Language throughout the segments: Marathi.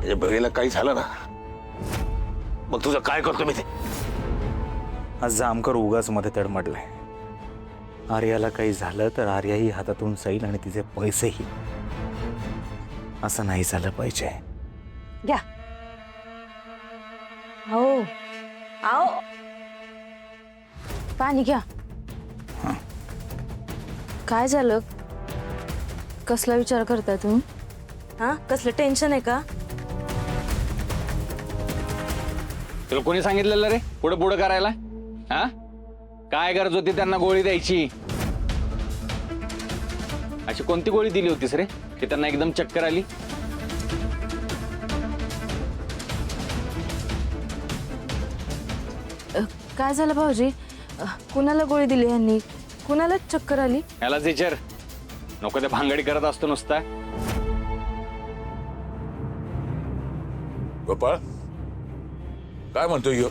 माझ्या बहिणीला काही झालं ना मग तुझं काय करतो मी ते. आज जामकर उगाच मध्ये तडमडलाय. आर्याला काही झालं तर आर्याही हातातून जाईल आणि तिचे पैसेही. असं नाही झालं पाहिजे. घ्या. हो आओ पाणी घ्या. काय झालं? कसला विचार करताय तुम्ही? हा, कसलं टेन्शन आहे का? तुला कोणी सांगितलेलं रे पुढे पुढे करायला? हा, काय गरज होती त्यांना गोळी द्यायची? अशी कोणती गोळी दिली होतीस रे की त्यांना एकदम चक्कर आली? काय झालं भाऊजी? कुणाला गोळी दिली यांनी? कुणाला चक्कर आली? यालाच विचार. नको ते भांगडी करत असतो नुसता. गोपाळ काय म्हणतोय ह्यो?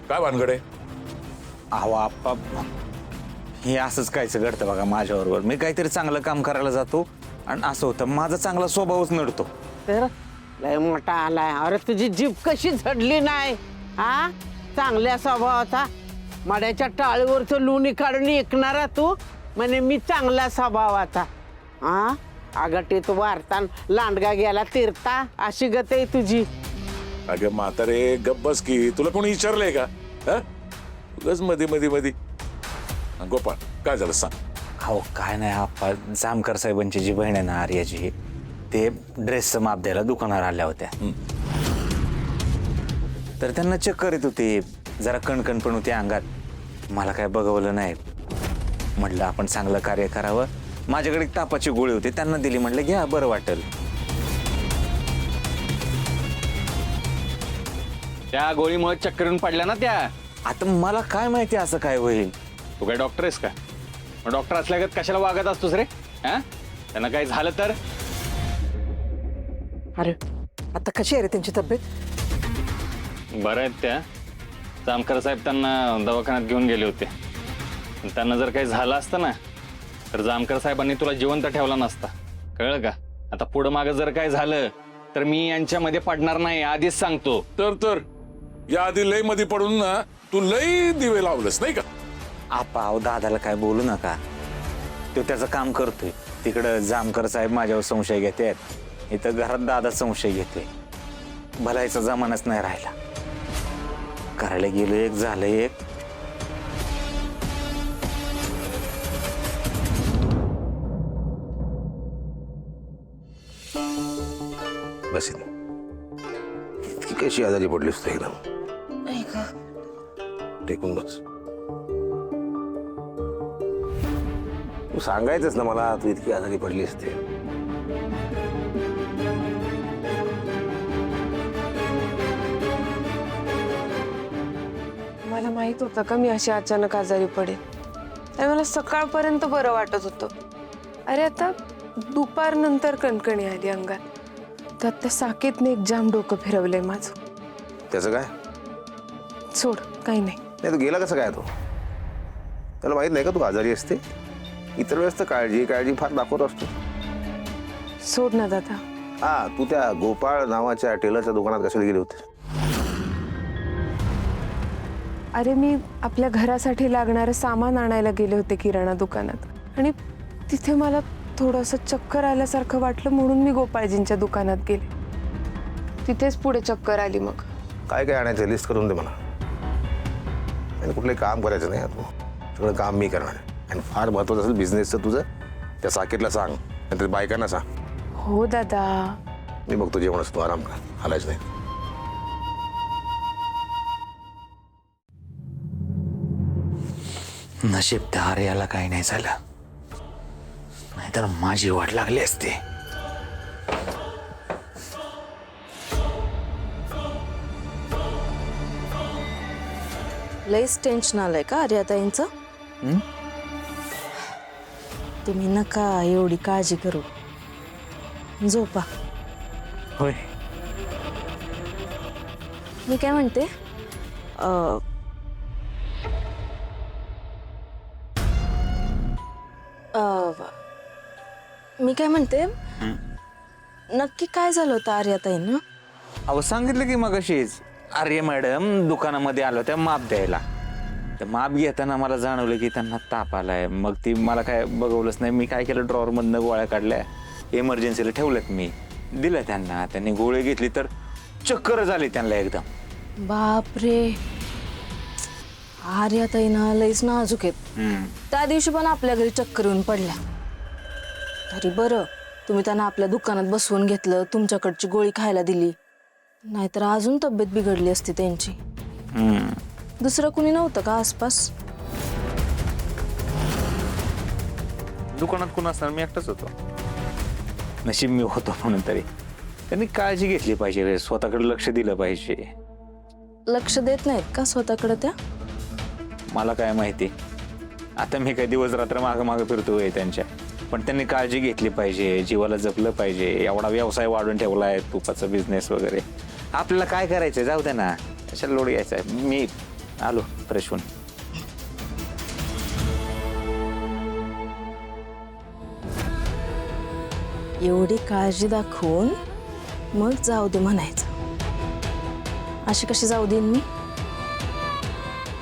काय भानगड आहे? अहो आप्पा, हे असंच कायचं घडतं बघा माझ्याबरोबर. मी काहीतरी चांगलं काम करायला जातो आणि असं होतं, माझा चांगला स्वभावच नडतो. तर लय मोठा आलाय. अरे तुझी जीभ कशी झडली नाही? हा, चांगल्या स्वभावाचा मड्याच्या टाळीवरचं लोणी काढून ऐकणारा तू म्हणे मी चांगल्या स्वभावाचा. हा, आगटे तू वारतान लांडगा गेला तीरता अशी गत आहे तुझी. अगं म्हातारे गप्प बस की. तुला कोणी विचारलंय का? हा, उगाच मध्ये मध्ये मध्ये. गोपाळ काय झालं सांग. हो काय नाही आप्पा, जामकर साहेबांची जी बहीण आहे ना आर्याची, ते ड्रेसचं माप द्यायला दुकानावर आल्या होत्या. तर त्यांना चक्कर येत होती, जरा कणकण पण होती अंगात. मला काय बघवलं नाही. म्हटलं आपण चांगलं कार्य करावं. माझ्याकडे तापाची गोळी होती, त्यांना दिली. म्हटलं घ्या, बरं वाटेल. त्या गोळीमुळे चक्करून पडल्या ना त्या. आता मला काय माहिती असं काय होईल. तू काय डॉक्टर आहेस का? मग डॉक्टर असल्यागत कशाला वागत असतोस रे? हा, त्यांना काही झालं तर? अरे आता कशी आहे रे त्यांची तब्येत? बरं आहेत त्या. जामकर साहेब त्यांना दवाखान्यात घेऊन गेले होते. त्यांना जर काही झालं असतं ना तर जामकर साहेबांनी तुला जिवंत ठेवला नसता. कळलं का? आता पुढं मागं जर काय झालं तर मी यांच्यामध्ये पडणार नाही, आधीच सांगतो. तर या आधी लय मध्ये पडून ना तू लय दिवे लावलंस नाही का? आपा अहो दादाला काय बोलू नका. तो त्याचं काम करतोय. तिकडं जामकर साहेब माझ्यावर संशय घेतात, इथं घरात दादा संशय घेतोय. भलायचा जमानाच नाही राहिला. करायला गेलो एक झालं एक. बस इतकी कशी आजारी पडलीस तू एकदम? टेकून बस. तू सांगायचंच ना मला तू इतकी आजारी पडलीस ते. मला माहित होतं का मी अशी अचानक आजारी पडेल. आणि मला सकाळपर्यंत बरं वाटत होतं. अरे आता दुपारनंतर कणकणी आली अंगात. त्यात त्या साकेतने एक जाम डोकं फिरवलंय माझं. त्याचं काय? सोड, काही नाही. नाही तू गेला कसं काय? तो त्याला माहित नाही का तू आजारी असते? इतर वेळेस तर काळजी फार दाखवत असतो. सोड ना दादा. हा, तू त्या गोपाळ नावाच्या टेलरच्या दुकानात कशाला गेली होती? अरे मी आपल्या घरासाठी लागणारं सामान आणायला गेले होते किराणा दुकानात. आणि तिथे मला थोडंसं चक्कर आल्यासारखं वाटलं, म्हणून मी गोपाळजींच्या दुकानात गेले. तिथेच पुढे चक्कर आली. मग काय काय आणायचं लिस्ट करून दे मला. आणि कुठलंही काम करायचं नाही. तू सगळं काम मी करणार. आणि फार महत्वाचं असेल बिझनेसचं तुझं, त्या साकेतला सांग, नाहीतर बायकांना सांग. हो दादा. मी बघतो जेवण असतो, आराम कर, हालायचं नाही. नशीब त्या आर्याला काही नाही झालं, नाहीतर माझी वाट लागली असते. लईच टेन्शन आलंय का आर्याताईंचं? तुम्ही नका एवढी काळजी करू. झोपा. होय. मी काय म्हणते, मी काय म्हणते, नक्की काय झालं होतं आर्याताईंना? अहो सांगितलं की मग अशीच अरे मॅडम दुकानामध्ये आलो त्या माप द्यायला. तर माप घेताना मला जाणवलं की त्यांना ताप आलाय. मग ती मला काय बघवलंच नाही. मी काय केलं, ड्रॉवरमधनं गोळ्या काढल्या, इमर्जन्सीला ठेवल्यात मी, दिल्या त्यांना. त्यांनी गोळी घेतली तर चक्कर झाली त्यांना एकदम. बापरे, अरे आता ना लईच नाजूक आहेत. त्या दिवशी पण आपल्या घरी चक्कर येऊन पडल्या. तरी बरं तुम्ही त्यांना आपल्या दुकानात बसवून घेतलं, तुमच्याकडची गोळी खायला दिली, नाहीतर अजून तब्येत बिघडली असती त्यांची. दुसरं कुणी नव्हतं का आसपास? दुकानात कोण असणार, मी एकटाच होतो. नशीब मी होतो म्हणून तरी. त्यांनी काळजी घेतली पाहिजे, स्वतःकडे लक्ष दिलं पाहिजे. लक्ष देत नाहीत का स्वतःकडे त्या? मला काय माहिती, आता मी काही दिवस रात्र मागं मागं फिरतोय त्यांच्या. पण त्यांनी काळजी घेतली पाहिजे, जीवाला जपलं पाहिजे. एवढा व्यवसाय वाढून ठेवला आहे, तुपाचा बिझनेस वगैरे. आपल्याला काय करायचंय, जाऊ दे ना, कशाला लोड घ्यायचा आहे. मी आलो फ्रेश होऊन. एवढी काळजी दाखवून मग जाऊ दे म्हणायचं. अशी कशी जाऊ देईन मी?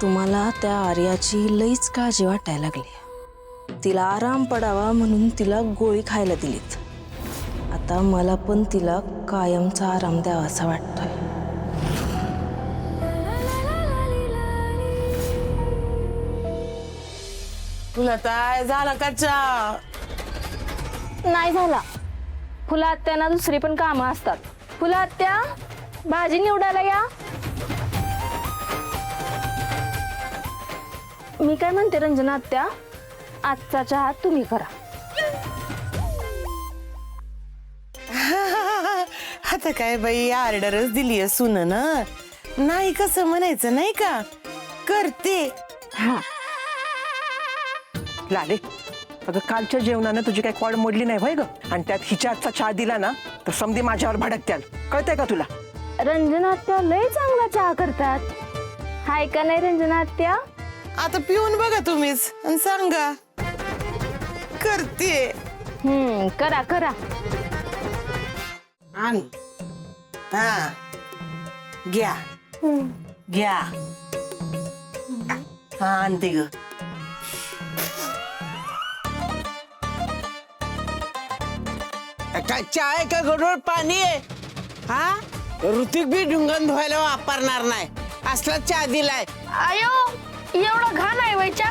तुम्हाला त्या आर्याची लईच काळजी वाटायला लागली. तिला आराम पडावा म्हणून तिला गोळी खायला दिलीत. आता मला पण तिला कायमचा आराम द्यावासा वाटतोय. तुला काय झालं का चहा? नाही झाला. फुला आत्यांना दुसरी पण कामं असतात. फुला आत्या, भाजी निवडायला या. मी काय म्हणते रंजना आत्या, आजचा चहा तुम्ही करा. आता काय बाई, ऑर्डरच दिली आहे सुननं, नाही कसं म्हणायचं नाही का, करते. लाले, अगं कालच्या जेवणानं तुझी काही कॉड मोडली नाही होय ग, आणि त्यात हिच्या आजचा चहा दिला ना तर समधी माझ्यावर भडकत्याल. कळतंय का तुला? रंजना आत्या लय चांगला चहा करतात, हाय का नाही रंजना आत्या? आता पिऊन बघा तुम्हीच आणि सांगा. करते. करा करा. आण. हा घ्या घ्या. हा आणते ग. काय चहा आहे का गडोळ पाणी आहे? हा, ऋतिक बी ढुंगण धुवायला वापरणार नाही असला चहा दिलाय. आयो, एवढा घाण आहे वयच्या.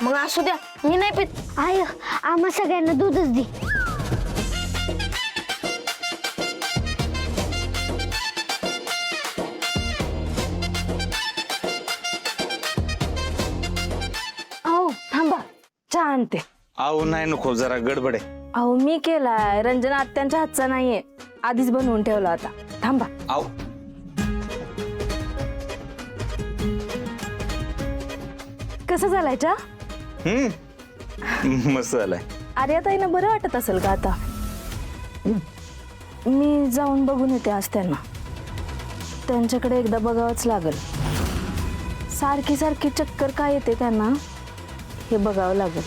मग असू द्या, मी नाही पित. आय, आम्हा सगळ्यांना दूधच दे. अहो थांबा, चहा आणते. अहो नाही, नको, जरा गडबड आहे. अहो मी केलाय, रंजना आत्यांच्या हातचा नाहीये, आधीच बनवून ठेवला होता. थांबा. अहो कसं झालाय चहा? मस्त झालाय. अरे आता हिनं बरं वाटत असेल का आता? मी जाऊन बघून येते आज त्यांना. त्यांच्याकडे एकदा बघावंच लागल. सारखी सारखी चक्कर काय येते त्यांना हे बघावं लागेल.